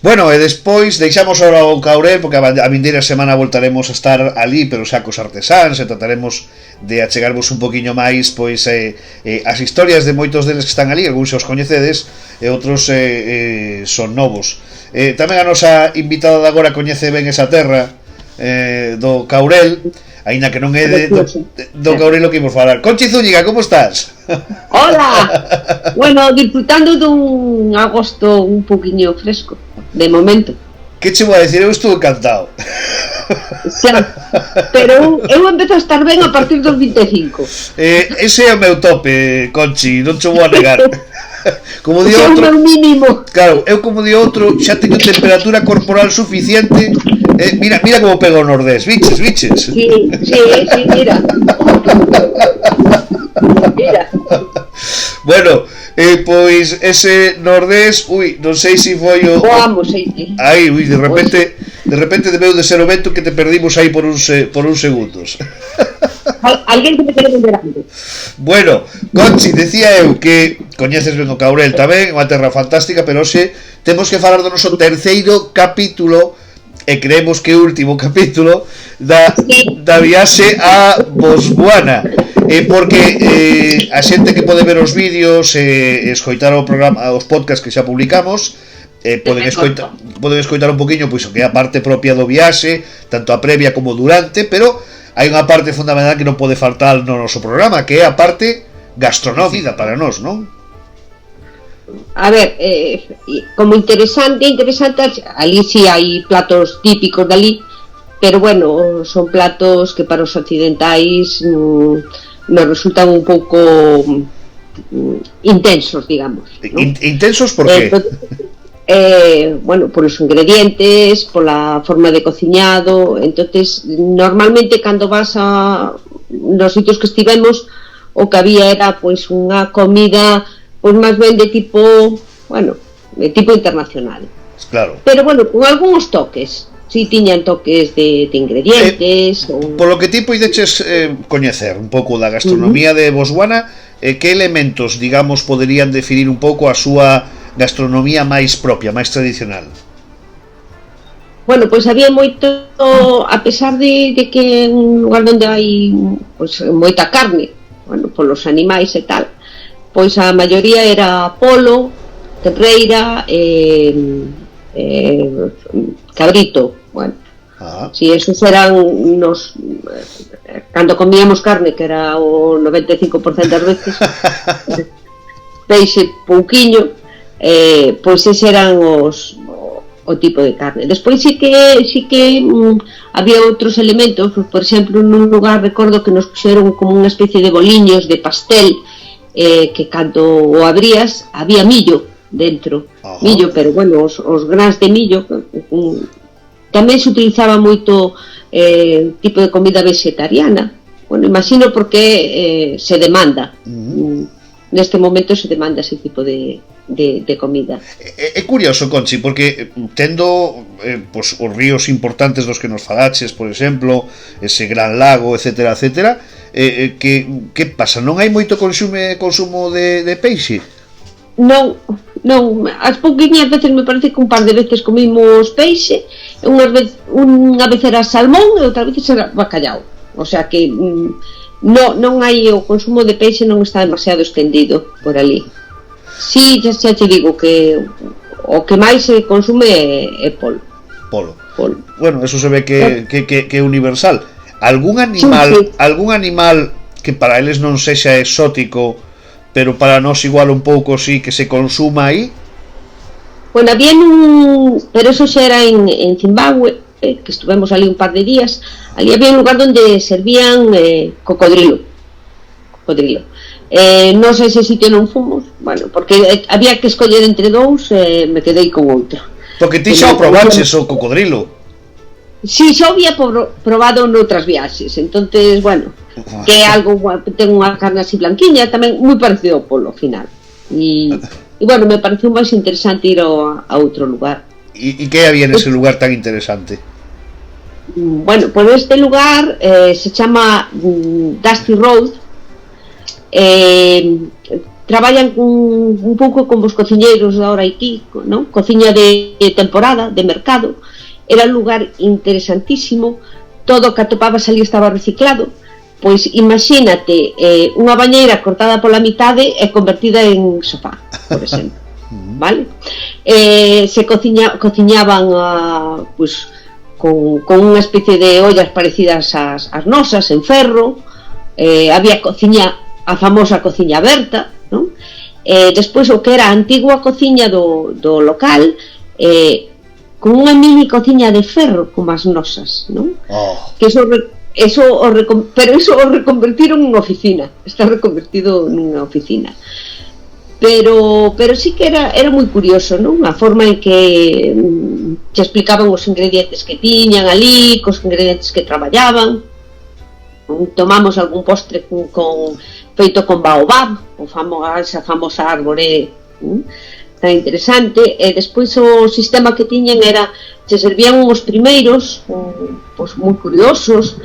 Bueno, e despois deixamos ahora o Caurel, porque a vindeira semana voltaremos a estar ali, pero xa cos artesáns, e trataremos de achegarvos un poquinho máis pois as historias de moitos deles que están ali, algúns os coñecedes e outros son novos. Tamén a nosa invitada de agora coñece ben esa terra do Caurel, aínda que non é do Caurel o que imos falar. Conchi Zúñiga, como estás? Hola. Bueno, disfrutando dun agosto un poquinho fresco, de momento. Que che vou a decir? Eu estou encantado. Xa, pero eu empezo a estar ben a partir dos 25. Ese é o meu tope, Conchi, non che vou a negar. Como di outro, mínimo. Claro, eu como di outro, xa teño temperatura corporal suficiente. Mira como pega o Nordés, viches? Sí, mira. Mira. Bueno, pois ese Nordés, non sei se foi o... Vamos, aí, de repente debeu de ser o vento que te perdimos aí por uns segundos. Alguén que me quere vender algo. Bueno, Conchi, decía eu que coñeces ben o Caurel tamén, unha terra fantástica, pero hoxe temos que falar do noso terceiro capítulo, e creemos que o último capítulo da viaxe a Botswana, porque a xente que pode ver os vídeos e escoitar o programa, os podcasts que xa publicamos, poden escoitar un poquinho pois o que é a parte propia do viaxe, tanto a previa como durante, pero hai unha parte fundamental que non pode faltar no noso programa, que é a parte gastronómica para nós, non? A ver, como interesante, ali sí hai platos típicos dali, pero bueno, son platos que para os occidentais nos resultan un pouco intensos, digamos, ¿no? Intensos por qué? Bueno, por os ingredientes, por la forma de cociñado. Entonces, normalmente cando vas a nos sitios que estivemos, o que había era pois unha comida pois máis ben de tipo, bueno, de tipo internacional. Claro. Pero bueno, con algúns toques. Si tiñan toques de ingredientes Por lo que ti poideches coñecer un pouco da gastronomía de Botswana, que elementos, digamos, poderían definir un pouco a súa gastronomía máis propia, máis tradicional? Bueno, pois había moito, a pesar de que é un lugar onde hai pois moita carne, bueno, polos animais e tal, pois a maioría era polo, terreira, cabrito, bueno. Si esos eran nos cando comíamos carne, que era o 95% das veces, peixe pouquiño, pois ese eran o tipo de carne. Despois sí que había outros elementos, por exemplo, nun lugar recordo que nos puxeron como unha especie de boliños de pastel, que cando o abrías había millo dentro. Millo, pero bueno, os grans de millo. Tamén se utilizaba moito tipo de comida vegetariana. Bueno, imagino porque se demanda. Neste momento se demanda ese tipo de comida. É curioso, Conchi, porque tendo pues, os ríos importantes dos que nos falaches, por exemplo, ese gran lago, etcétera, etcétera, que pasa? Non hai moito consumo de peixe? Non, as pouquiñas veces me parece que un par de veces comimos peixe, unha vez era salmón e outra vez era bacallau. O sea que non hai, o consumo de peixe non está demasiado extendido por ali. Si, xa te digo que o que máis se consume é polo. Bueno, eso se ve que é universal. Algún animal que para eles non sexa exótico, pero para nós igual un pouco sí que se consuma aí? Bueno, había pero eso xa era en Zimbabue, que estuvemos ali un par de días. Ali había un lugar onde servían cocodrilo. Non sei se sitio non fomos, bueno, porque había que escoller entre dous, me quedei con outro. Porque ti xa o probaches o cocodrilo? Si, xa o había probado noutras viaxes, entonces, bueno, que é algo, ten unha carne así blanquiña, tamén moi parecido ao polo, ao final. E bueno, me pareceu máis interesante ir a outro lugar. E que había nese lugar tan interesante? Bueno, pues este lugar se chama Dusty Road. traballan un pouco como os cociñeiros de ahora aquí, non? Cociña de temporada, de mercado. Era un lugar interesantísimo, todo o que atopabas ali estaba reciclado. Pois imagínate unha bañeira cortada pola mitade e convertida en sofá, por exemplo. Vale? Se cociñaban pois, con unha especie de ollas parecidas ás nosas, en ferro. Había cociña, a famosa cociña aberta, non? Despois o que era a antigua cociña do local, con unha mini cociña de ferro como as nosas, non? Que pero eso o reconvertiron en oficina, está reconvertido nunha oficina. Pero sí que era moi curioso, non? A forma en que te explicaban os ingredientes que tiñan ali, cos ingredientes que traballaban. Tomamos algún postre feito con baobab, esa famosa árbore tan interesante. E despois o sistema que tiñan era, se servían uns primeiros pois moi curiosos,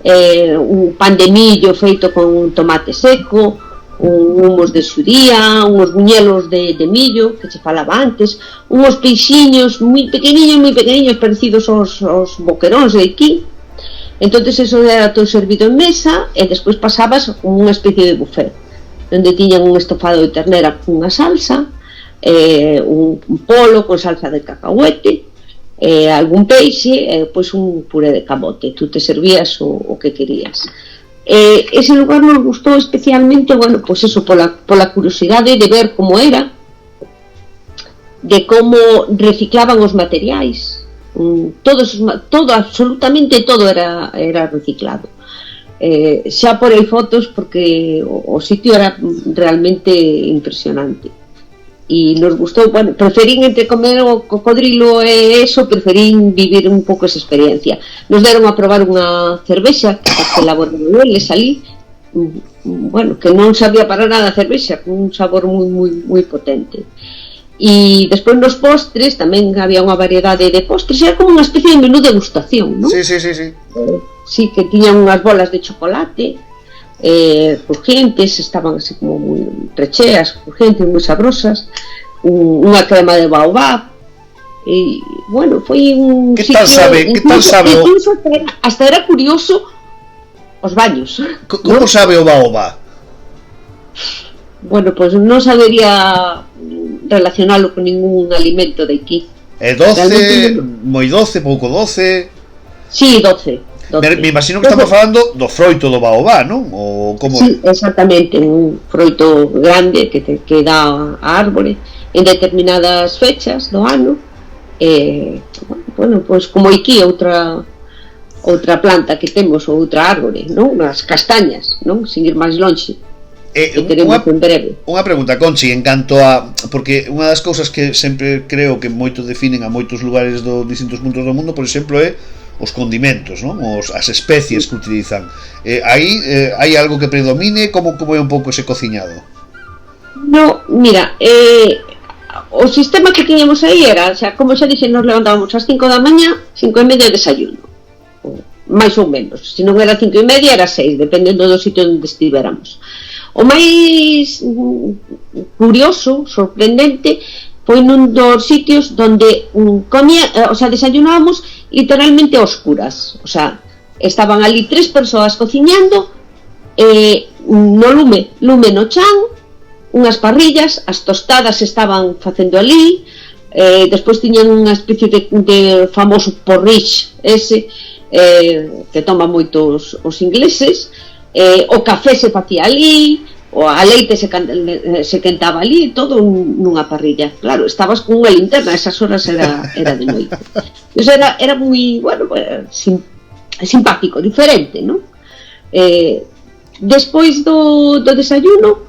un pan de millo feito con tomate seco, unhos de xudía, uns buñelos de millo que se falaba antes, unhos peixiños moi pequeniños parecidos aos boqueróns de aquí. Entonces eso era todo servido en mesa e despois pasabas unha especie de buffet onde tiñan un estofado de ternera con unha salsa, un polo con salsa de cacahuete, algún peixe, pois un puré de camote. Tú te servías o que querías. Ese lugar nos gustou especialmente, bueno, pois eso, pola curiosidade de ver como era, de como reciclaban os materiais. Absolutamente todo era reciclado. Xa por aí fotos, porque o sitio era realmente impresionante. E nos gustou, bueno, preferín entre comer o cocodrilo e eso, preferín vivir un pouco esa experiencia. Nos deron a probar unha cervexa que elaboraron eles ali, bueno, que non sabía para nada a cervexa, con un sabor moi potente. E despois nos postres tamén había unha variedade de postres, era como unha especie de menú degustación, non? Sí. Sí, que tiñan unhas bolas de chocolate crujientes, estaban así como moi recheas, crujientes, moi sabrosas, unha crema de baobab. E bueno, foi un que tal sabe? Incluso hasta era curioso os baños. Como sabe o baobab? Bueno, pois non sabería relacionalo con ningún alimento de aquí. É doce, moi doce, pouco doce? Sí, doce. Me imagino que estamos falando do froito do baobab, non? O como... Sí, exactamente, un froito grande que dá a árbore en determinadas fechas do ano. Bueno, pois como aquí outra planta que temos, outra árbore, non? As castañas, non? Sin ir máis lonxe. Unha pregunta, Conchi, en canto a... Porque unha das cousas que sempre creo que moito definen a moitos lugares dos distintos puntos do mundo, por exemplo, é os condimentos, non? As especies que utilizan. Aí hai algo que predomine? Como é un pouco ese cociñado? No, mira, o sistema que tiñamos aí era, xa, como xa dixen, nos levantábamos ás 5 da mañá, 5:30 de desayuno, máis ou menos. Se non era 5:30 era 6, dependendo do sitio onde estivéramos. O máis curioso, sorprendente, foi nun dos sitios donde desayunábamos literalmente a oscuras. O sea, estaban ali 3 persoas cociñando no lume no chan, unhas parrillas, as tostadas estaban facendo ali, despois tiñan unha especie de famoso porridge ese que toman moitos os ingleses. O café se facía ali, o a leite se quentaba ali, todo nunha parrilla. Claro, estabas con unha linterna, esas horas era de noite. Eso era moi, bueno, simpático, diferente, non? Despois do desayuno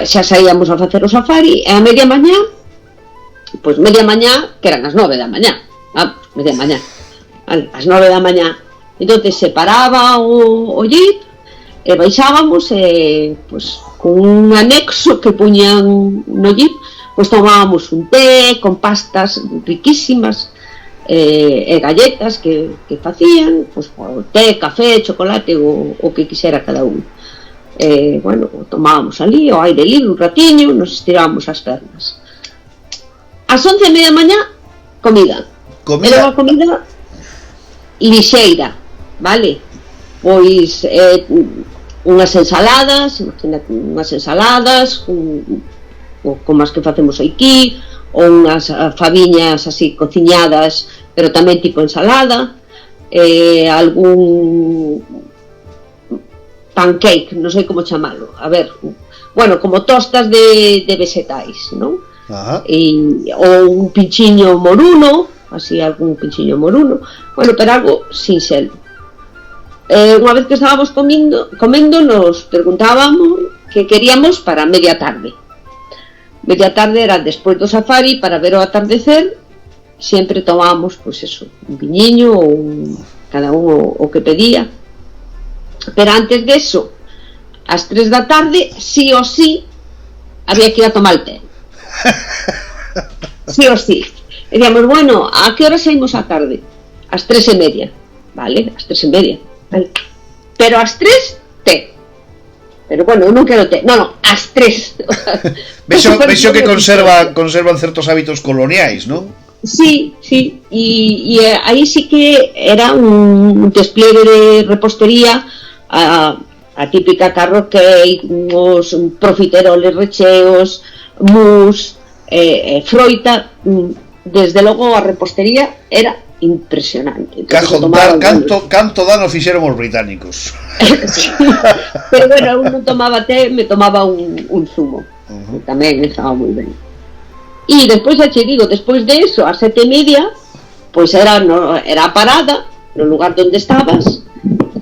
xa saíamos a facer o safari, e a media mañá, que eran as 9 da mañá, media mañá, as 9 da mañá, entón se paraba o jeep, e baixábamos pois, con un anexo que puñan no jeep, pois tomábamos un té con pastas riquísimas e galletas que facían, pois, té, café, chocolate, o que quixera cada un. bueno, tomábamos ali ao aire libre un ratiño, nos estirábamos as pernas. Ás 11:30 da mañá, comida. Era unha comida lixeira, vale? Pois unhas ensaladas, imagínate, unhas ensaladas como as que facemos aquí, ou unhas faviñas así cociñadas, pero tamén tipo ensalada, algún pancake, non sei como chamalo, a ver, bueno, como tostas de vegetais, non? Ou un pinchiño moruno, así algún pinchiño moruno, bueno, pero algo sinxelo. Unha vez que estábamos comendo, nos preguntábamos que queríamos para media tarde. Media tarde era despois do safari, para ver o atardecer, sempre tomábamos, pois eso, un viñiño ou cada un o que pedía. Pero antes de eso, ás 3 da tarde, sí o sí, había que ir a tomar el té. Sí o sí. E digamos, bueno, a que hora saímos a tarde? Ás 3:30, vale? Ás 3:30, vale? Pero ás 3, té. Pero bueno, eu non quero té. Non, ás 3. Vexo que conservan certos hábitos coloniais, non? Sí, sí. E aí sí que era un despliegue de repostería, a típica carrot cake, os profiteroles recheos, mousse, froita. Desde logo a repostería era impresionante. Canto dano fixeron os británicos. Sí. Pero bueno, eu non tomaba té, me tomaba un zumo. Tamén estaba moi ben. E despois, xa che digo, despois de eso, ás 7:30, pois era a parada no lugar onde estabas,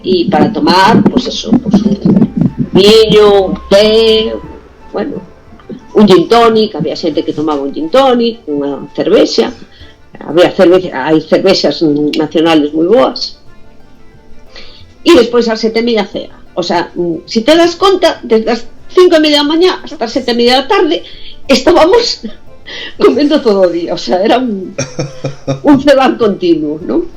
e para tomar, pois eso, pois un viño, un té, bueno, un gin tonic, había xente que tomaba un gin tonic, unha cervexa, hai cervexas nacionales moi boas. E despois ás 7:30 cea. O sea, se te das conta, desde as 5:30 da mañá hasta as 7:30 da tarde estábamos comendo todo o día, o sea, era un cebán continuo, non?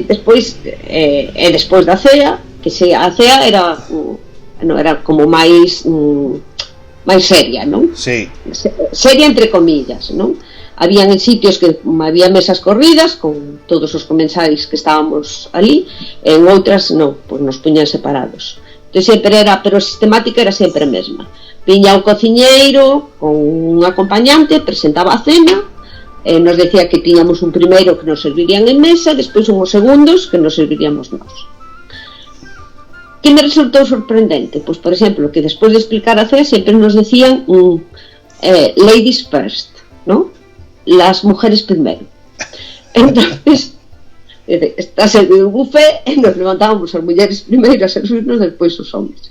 Despois da cea, que a cea era como máis seria, non? Sí. Seria entre comillas, non? Habían en sitios que había mesas corridas con todos os comensais que estábamos ali, en outras non, pois nos puñan separados. Entón sempre era, pero a sistemática era sempre a mesma. Viña o cociñeiro con un acompañante, presentaba a cena, nos decía que tiñamos un primeiro que nos servirían en mesa, despois unhos segundos que nos serviríamos nós. Que me resultou sorprendente? Pois, por exemplo, que despois de explicar a cena sempre nos decían ladies first, ¿no? Las mujeres primero. Entonces, está servido un buffet e nos levantábamos as mulleres primeiro a servirnos, despois os homens.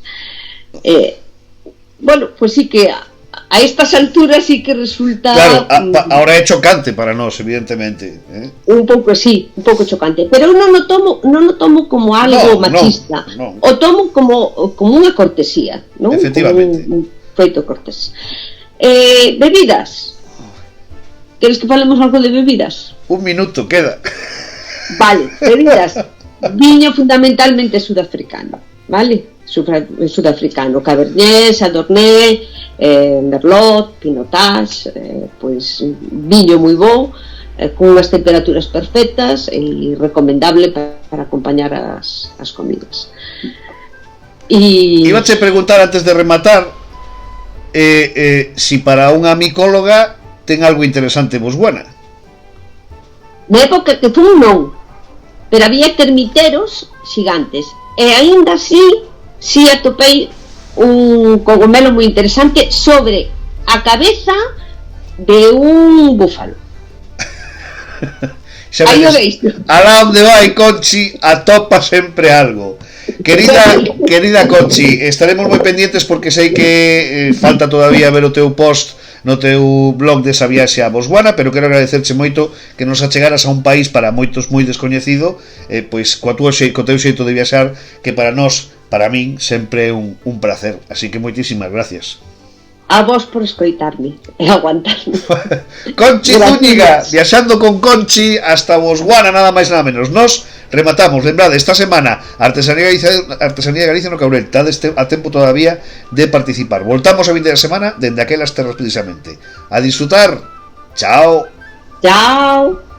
Bueno, pois sí que a estas alturas sí que resulta... Claro, ahora é chocante para nós, evidentemente. Un pouco, sí, un pouco chocante. Pero eu non o tomo como algo machista. No. O tomo como unha cortesía, non? Efectivamente. Como un feito cortés. Bebidas. Queres que falemos algo de bebidas? Un minuto, queda. Vale, bebidas. Viño fundamentalmente sudafricano, vale? Sudafricano, Cabernet, Chardonnay, Merlot, Pinotage, pois viño moi bo, con unhas temperaturas perfectas e recomendable para acompañar as comidas. Ibache preguntar antes de rematar si para unha micóloga ten algo interesante Botswana. Na época que fun non, pero había termiteros xigantes, e aínda así si atopei un cogomelo moi interesante sobre a cabeza de un búfalo. Aí o veis. Alá onde vai Conchi atopa sempre algo. Querida Conchi, estaremos moi pendientes porque sei que falta todavía ver o teu post no teu blog desa viaxe a Botswana, pero quero agradecerche moito que nos achegaras a un país para moitos moi descoñecido, pois co teu xeito de viaxar, que para nós, para min, sempre é un placer. Así que moitísimas gracias. A vos por escoitarme e aguantarme. Conchi Zúñiga, viaxando con Conchi hasta Botswana, nada máis nada menos. Nos Rematamos, lembrade, esta semana Artesanía de Galicia no Caurel, está a tempo todavía de participar. Voltamos a 20 de semana dende aquelas terras precisamente. A disfrutar. Chao. Chao.